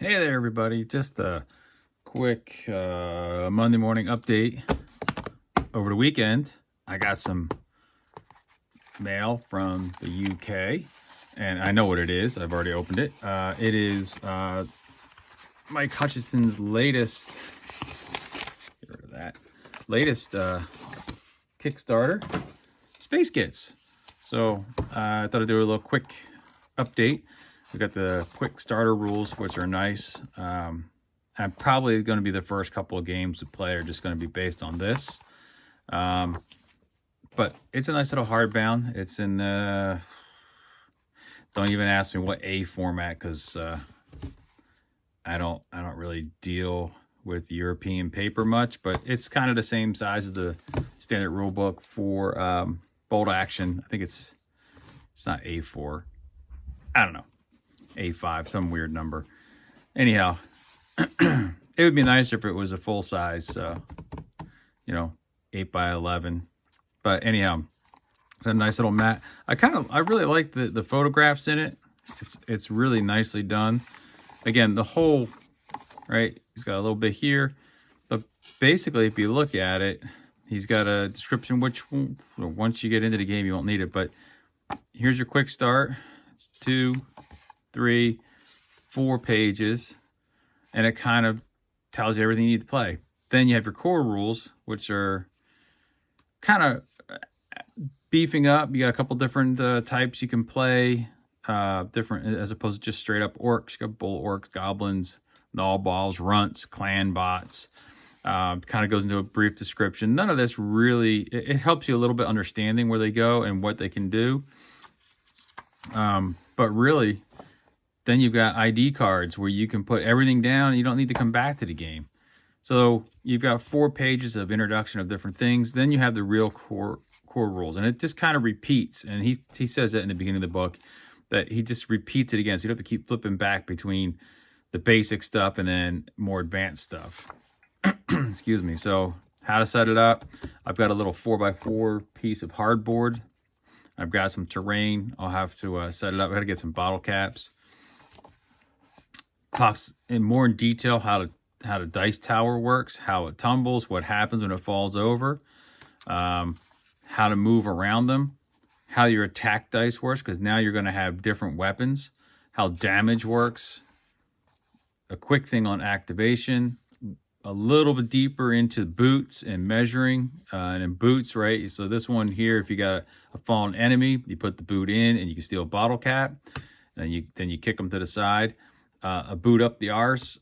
Hey there, everybody. Just a quick Monday morning update. Over the weekend, I got some mail from the UK, and I know what it is. I've already opened it. It is Mike Hutchinson's latest, get rid of that, latest Kickstarter, Space Gits. So I thought I'd do a little quick update. We got the quick starter rules, which are nice. I'm probably going to be the first couple of games to play are just going to be based on this. But it's a nice little hardbound. It's in the, don't even ask me what A format, because I don't really deal with European paper much, but it's kind of the same size as the standard rule book for bolt action. I think it's not A4. I don't know. A5, some weird number. Anyhow, it would be nicer if it was a full size, 8 by 11. But anyhow, it's a nice little mat. I really like the photographs in it. It's really nicely done. Again, the whole, right, he's got a little bit here, but basically if you look at it, he's got a description, which once you get into the game, you won't need it. But here's your quick start. It's 2, 3, 4 pages, and it kind of tells you everything you need to play. Then you have your core rules, which are kind of beefing up. You got a couple different types you can play, different as opposed to just straight up orcs. You got bull orcs, goblins, nullballs, runts, clan bots. Kind of goes into a brief description. None of this really, it helps you a little bit understanding where they go and what they can do. But really, then you've got ID cards where you can put everything down and you don't need to come back to the game. So you've got 4 pages of introduction of different things. Then you have the real core rules, and it just kind of repeats. And he says that in the beginning of the book, that he just repeats it again. So you don't have to keep flipping back between the basic stuff and then more advanced stuff. Excuse me. So how to set it up. I've got a little 4x4 piece of hardboard. I've got some terrain. I'll have to set it up. I got to get some bottle caps. Talks in more detail how the dice tower works, how it tumbles, what happens when it falls over, how to move around them, how your attack dice works, because now you're going to have different weapons, how damage works, a quick thing on activation, a little bit deeper into boots and measuring, and in boots, right? So this one here, if you got a fallen enemy, you put the boot in and you can steal a bottle cap, and then you kick them to the side. A boot up the arse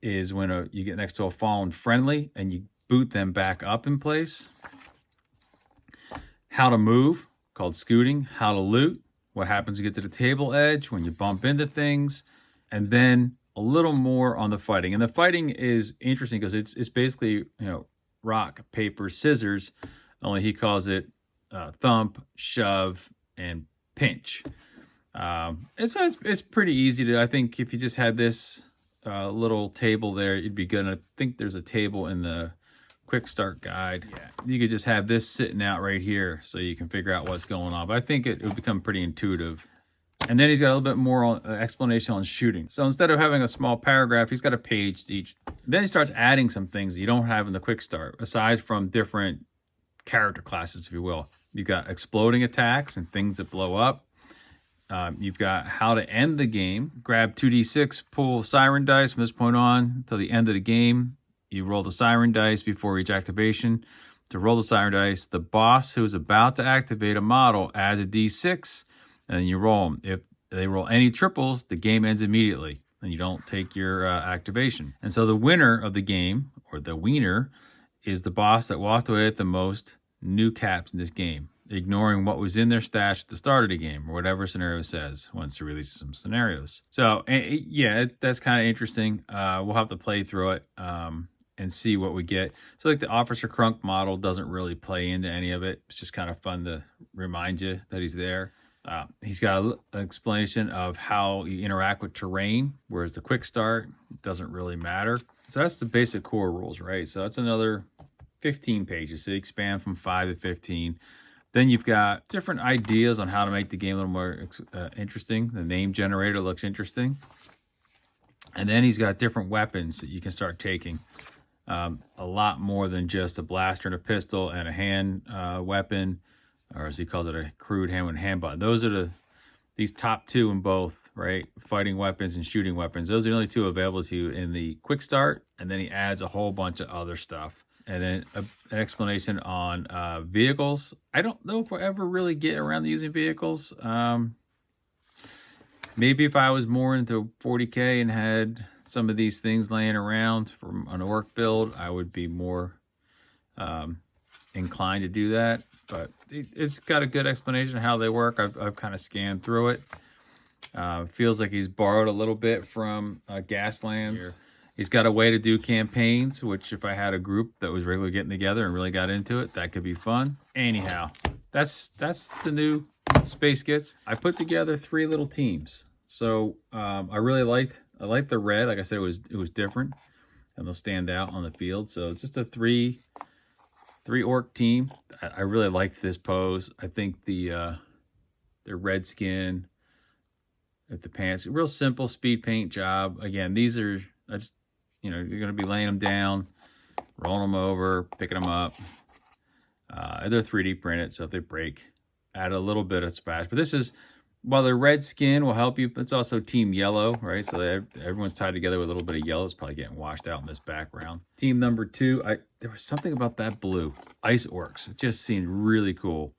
is when you get next to a fallen friendly and you boot them back up in place. How to move, called scooting. How to loot, what happens when you get to the table edge, when you bump into things. And then a little more on the fighting. And the fighting is interesting because it's basically, rock, paper, scissors, only he calls it thump, shove, and pinch. It's pretty easy to, I think if you just had this little table there, it'd be good. And I think there's a table in the quick start guide. Yeah, you could just have this sitting out right here so you can figure out what's going on. But I think it would become pretty intuitive. And then he's got a little bit more explanation on shooting. So instead of having a small paragraph, he's got a page to each. Then he starts adding some things that you don't have in the quick start, aside from different character classes, if you will. You've got exploding attacks and things that blow up. You've got how to end the game. Grab 2d6, pull siren dice from this point on until the end of the game. You roll the siren dice before each activation. To roll the siren dice, the boss who is about to activate a model adds a d6, and then you roll them. If they roll any triples, the game ends immediately, and you don't take your activation. And so the winner of the game, or the wiener, is the boss that walked away with the most new caps in this game, ignoring what was in their stash at the start of the game, or whatever scenario says once they release some scenarios. So, yeah, that's kind of interesting. We'll have to play through it and see what we get. So, like the Officer Crunk model doesn't really play into any of it. It's just kind of fun to remind you that he's there. He's got an explanation of how you interact with terrain, whereas the quick start doesn't really matter. So that's the basic core rules, right? So that's another 15 pages. So you expand from 5 to 15. Then you've got different ideas on how to make the game a little more interesting. The name generator looks interesting. And then he's got different weapons that you can start taking. A lot more than just a blaster and a pistol and a hand weapon, or as he calls it, a crude hand button. Those are these top two in both, right? Fighting weapons and shooting weapons. Those are the only two available to you in the quick start. And then he adds a whole bunch of other stuff. And then an explanation on vehicles. I don't know if we'll ever really get around to using vehicles. Maybe if I was more into 40K and had some of these things laying around from an orc build, I would be more inclined to do that. But it's got a good explanation of how they work. I've kind of scanned through it. Feels like he's borrowed a little bit from Gaslands. Here. He's got a way to do campaigns, which if I had a group that was regularly getting together and really got into it, that could be fun. Anyhow, that's the new Space Gits. I put together 3 little teams. So I really liked the red. Like I said, it was different, and they'll stand out on the field. So it's just a three orc team. I really liked this pose. I think the red skin with the pants, real simple speed paint job. Again, these are you're going to be laying them down, rolling them over, picking them up. They're 3D printed, so if they break, add a little bit of splash. But this is, while the red skin will help you, it's also team yellow, right? So everyone's tied together with a little bit of yellow. It's probably getting washed out in this background. Team number 2, there was something about that blue. Ice orcs. It just seemed really cool.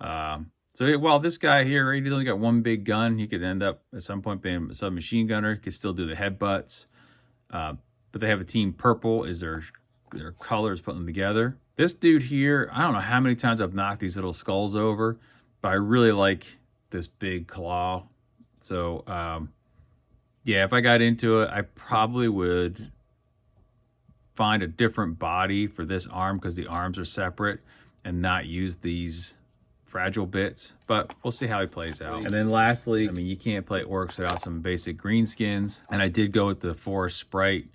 So while this guy here, he's only got one big gun, he could end up at some point being a submachine gunner. He could still do the headbutts. But they have a team purple is their colors, putting them together. This dude here, I don't know how many times I've knocked these little skulls over, but I really like this big claw. So, yeah, if I got into it, I probably would find a different body for this arm because the arms are separate and not use these fragile bits, but we'll see how he plays out. And then lastly, I mean, you can't play orcs without some basic green skins. And I did go with the forest sprite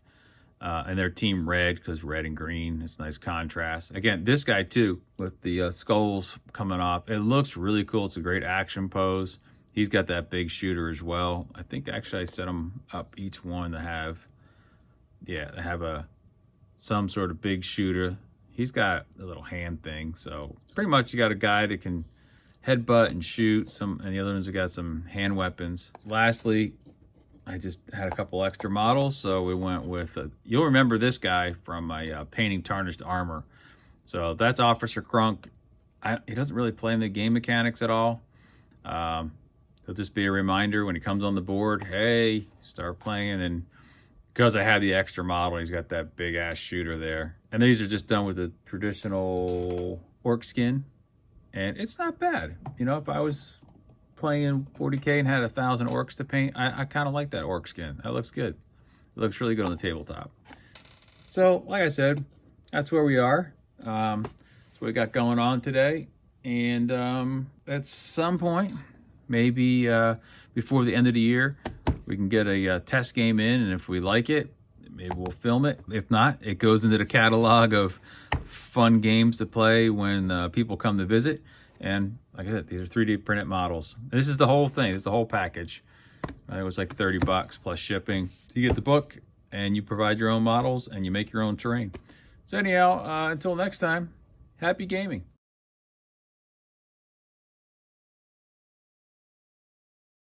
and their team red because red and green, it's nice contrast. Again, this guy too, with the skulls coming off, it looks really cool. It's a great action pose. He's got that big shooter as well. I think actually I set them up each one to have, yeah, they have some sort of big shooter. He's got a little hand thing, so pretty much you got a guy that can headbutt and shoot, and the other ones have got some hand weapons. Lastly, I just had a couple extra models, so we went with, you'll remember this guy from my painting tarnished armor. So that's Officer Crunk. He doesn't really play in the game mechanics at all. It'll just be a reminder when he comes on the board, hey, start playing. And because I had the extra model, he's got that big ass shooter there. And these are just done with a traditional orc skin. And it's not bad. You know, if I was playing 40K and had 1,000 orcs to paint, I kind of like that orc skin. That looks good. It looks really good on the tabletop. So, like I said, that's where we are. That's what we got going on today. And at some point, maybe before the end of the year, we can get a test game in, and if we like it, maybe we'll film it. If not, it goes into the catalog of fun games to play when people come to visit. And like I said, these are 3D printed models. This is the whole thing. It's the whole package. It was like $30 plus shipping. You get the book, and you provide your own models, and you make your own terrain. So anyhow, until next time, happy gaming.